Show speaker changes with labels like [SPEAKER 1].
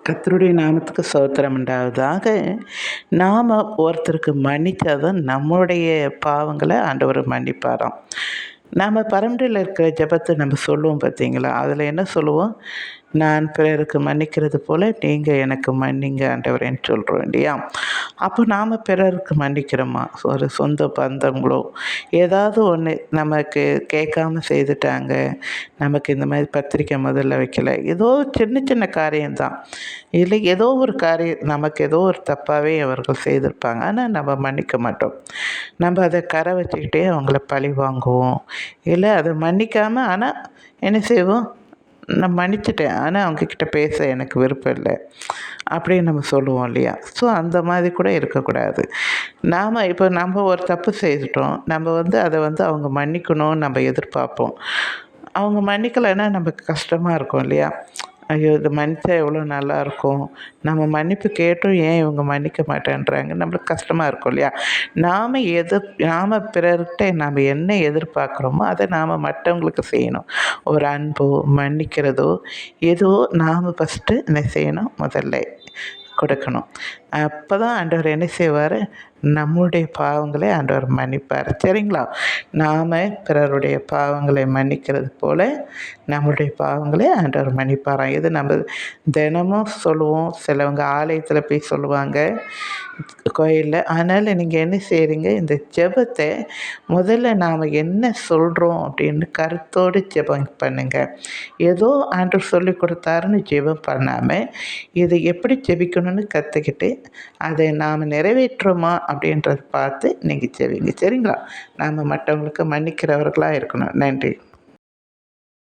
[SPEAKER 1] கர்த்தருடைய நாமத்துக்கு ஸ்தோத்திரம் உண்டாவதாக. நாம் ஒருத்தருக்கு மன்னிச்சா தான் நம்முடைய பாவங்களை ஆண்டவர் மன்னிப்பாராம். நாம் பரம்பரையில் இருக்கிற ஜெபத்தை நம்ம சொல்லுவோம் பார்த்தீங்களா? அதில் என்ன சொல்லுவோம்? நான் பிறருக்கு மன்னிக்கிறது போல நீங்கள் எனக்கு மன்னிங்க ஆண்டவரேன்னு சொல்கிறோம் இல்லையா? அப்போ நாம் பிறருக்கு மன்னிக்கிறோமா? ஒரு சொந்த பந்தங்களோ ஏதாவது ஒன்று நமக்கு கேட்காம செய்துட்டாங்க, நமக்கு இந்த மாதிரி பத்திரிக்கை முதல்ல வைக்கல, ஏதோ சின்ன சின்ன காரியம்தான், இல்லை ஏதோ ஒரு காரியம் நமக்கு ஏதோ ஒரு தப்பாகவே அவர்கள் செய்திருப்பாங்க, ஆனால் நம்ம மன்னிக்க மாட்டோம். நம்ம அதை கரை வச்சுக்கிட்டே அவங்கள பழி வாங்குவோம், இல்லை அதை மன்னிக்காமல் ஆனால் என்ன செய்வோம்? நான் மன்னிச்சிட்டேன், ஆனால் அவங்கக்கிட்ட பேச எனக்கு விருப்பம் இல்லை அப்படின்னு நம்ம சொல்லுவோம் இல்லையா? ஸோ அந்த மாதிரி கூட இருக்கக்கூடாது. நம்ம ஒரு தப்பு செய்துட்டோம், நம்ம அதை அவங்க மன்னிக்கணும்னு நம்ம எதிர்பார்ப்போம். அவங்க மன்னிக்கலைன்னா நமக்கு கஷ்டமாக இருக்கும் இல்லையா? ஐயோ, இது மன்னிச்சா எவ்வளோ நல்லாயிருக்கும், நம்ம மன்னிப்பு கேட்டும் ஏன் இவங்க மன்னிக்க மாட்டேன்றாங்க, நம்மளுக்கு கஷ்டமாக இருக்கும் இல்லையா? நாம் பிறர்கிட்ட நாம் என்ன எதிர்பார்க்குறோமோ அதை நாம் மற்றவங்களுக்கு செய்யணும். ஒரு அன்போ மன்னிக்கிறதோ ஏதோ நாம் ஃபஸ்ட்டு என்ன செய்யணும்? முதல்ல கொடுக்கணும். அப்போ தான் ஆண்டவர் என்ன செய்வார்? நம்முடைய பாவங்களை ஆண்டவர் மன்னிப்பார். சரிங்களா? நாம் பிறருடைய பாவங்களை மன்னிக்கிறது போல் நம்முடைய பாவங்களை ஆண்டவர் மன்னிப்பாராம். இது நம்ம தினமும் சொல்லுவோம். சிலவங்க ஆலயத்தில் போய் சொல்லுவாங்க, கோயிலில். அதனால் நீங்கள் என்ன செய்கிறீங்க? இந்த ஜெபத்தை முதல்ல நாம் என்ன சொல்கிறோம் அப்படின்னு கருத்தோடு ஜெபம் பண்ணுங்கள். ஏதோ ஆண்டவர் சொல்லி கொடுத்தாருன்னு ஜெபம் பண்ணாமல் இதை எப்படி ஜெபிக்கணும்னு கற்றுக்கிட்டு அதை நாம் நிறைவேற்றுறோமா அப்படின்றத பார்த்து நீங்கள் ஜெபிங்க. சரிங்களா? நாம் மற்றவங்களுக்கு மன்னிக்கிறவர்களாக இருக்கணும். நன்றி.